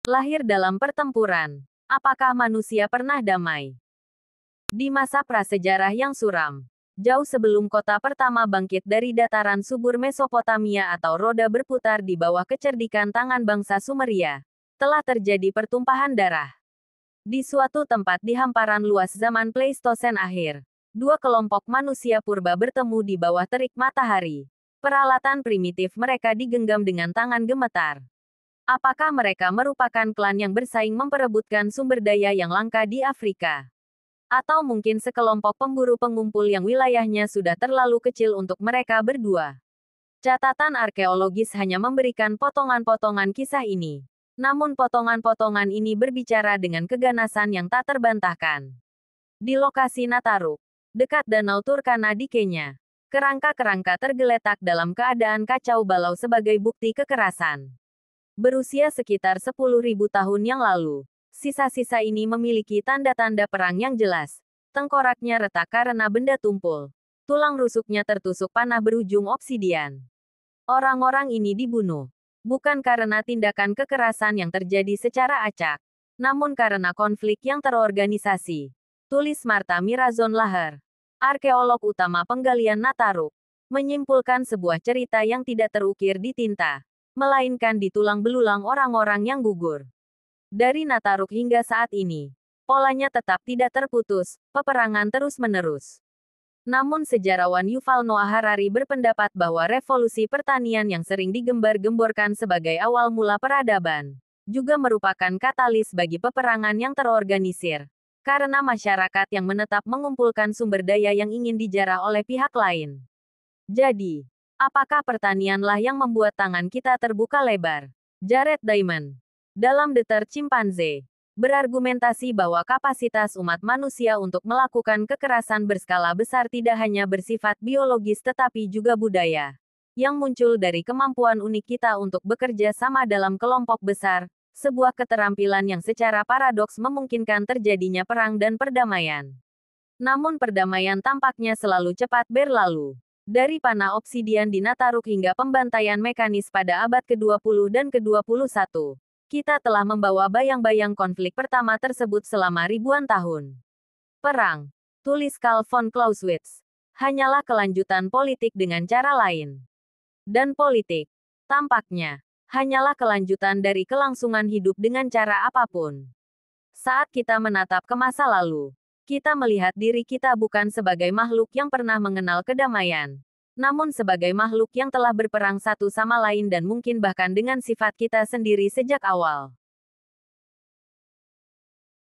Lahir dalam pertempuran. Apakah manusia pernah damai? Di masa prasejarah yang suram, jauh sebelum kota pertama bangkit dari dataran subur Mesopotamia atau roda berputar di bawah kecerdikan tangan bangsa Sumeria, telah terjadi pertumpahan darah. Di suatu tempat di hamparan luas zaman Pleistosen akhir, dua kelompok manusia purba bertemu di bawah terik matahari. Peralatan primitif mereka digenggam dengan tangan gemetar. Apakah mereka merupakan klan yang bersaing memperebutkan sumber daya yang langka di Afrika? Atau mungkin sekelompok pemburu pengumpul yang wilayahnya sudah terlalu kecil untuk mereka berdua? Catatan arkeologis hanya memberikan potongan-potongan kisah ini. Namun potongan-potongan ini berbicara dengan keganasan yang tak terbantahkan. Di lokasi Nataruk, dekat Danau Turkana di Kenya, kerangka-kerangka tergeletak dalam keadaan kacau balau sebagai bukti kekerasan. Berusia sekitar 10.000 tahun yang lalu, sisa-sisa ini memiliki tanda-tanda perang yang jelas. Tengkoraknya retak karena benda tumpul. Tulang rusuknya tertusuk panah berujung obsidian. Orang-orang ini dibunuh bukan karena tindakan kekerasan yang terjadi secara acak, namun karena konflik yang terorganisasi. Tulis Marta Mirazon Laher, arkeolog utama penggalian Nataruk, menyimpulkan sebuah cerita yang tidak terukir di tinta, melainkan di tulang belulang orang-orang yang gugur. Dari Nataruk hingga saat ini, polanya tetap tidak terputus, peperangan terus-menerus. Namun sejarawan Yuval Noah Harari berpendapat bahwa revolusi pertanian yang sering digembar-gemborkan sebagai awal mula peradaban, juga merupakan katalis bagi peperangan yang terorganisir, karena masyarakat yang menetap mengumpulkan sumber daya yang ingin dijarah oleh pihak lain. Jadi, apakah pertanianlah yang membuat tangan kita terbuka lebar? Jared Diamond, dalam The Third Chimpanzee, berargumentasi bahwa kapasitas umat manusia untuk melakukan kekerasan berskala besar tidak hanya bersifat biologis tetapi juga budaya, yang muncul dari kemampuan unik kita untuk bekerja sama dalam kelompok besar, sebuah keterampilan yang secara paradoks memungkinkan terjadinya perang dan perdamaian. Namun perdamaian tampaknya selalu cepat berlalu. Dari panah obsidian di Nataruk hingga pembantaian mekanis pada abad ke-20 dan ke-21. Kita telah membawa bayang-bayang konflik pertama tersebut selama ribuan tahun. Perang, tulis Karl von Clausewitz, hanyalah kelanjutan politik dengan cara lain. Dan politik, tampaknya, hanyalah kelanjutan dari kelangsungan hidup dengan cara apapun. Saat kita menatap ke masa lalu, kita melihat diri kita bukan sebagai makhluk yang pernah mengenal kedamaian, namun sebagai makhluk yang telah berperang satu sama lain dan mungkin bahkan dengan sifat kita sendiri sejak awal.